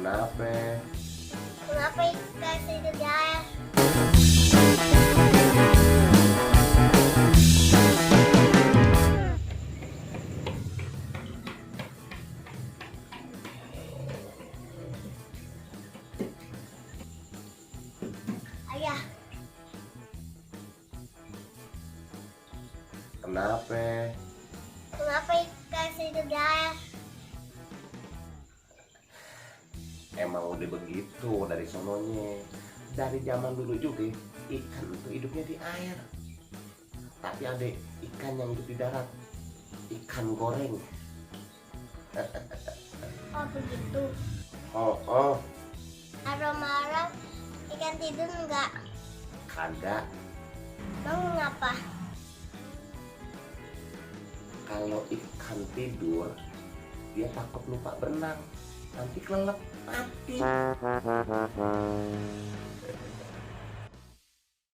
Kenapa? Kenapa ikan tidur di air? Ayah, Kenapa? kenapa ikan tidur di air? Emang udah begitu dari sononya. Dari zaman dulu juga ikan itu hidupnya di air. Tapi ada ikan yang hidup di darat. Ikan goreng. Oh begitu. Oh, Malam-malam ikan tidur enggak? kagak. Mau ngapa? Kalau ikan tidur, dia takut lupa berenang. Nanti kelelep mati.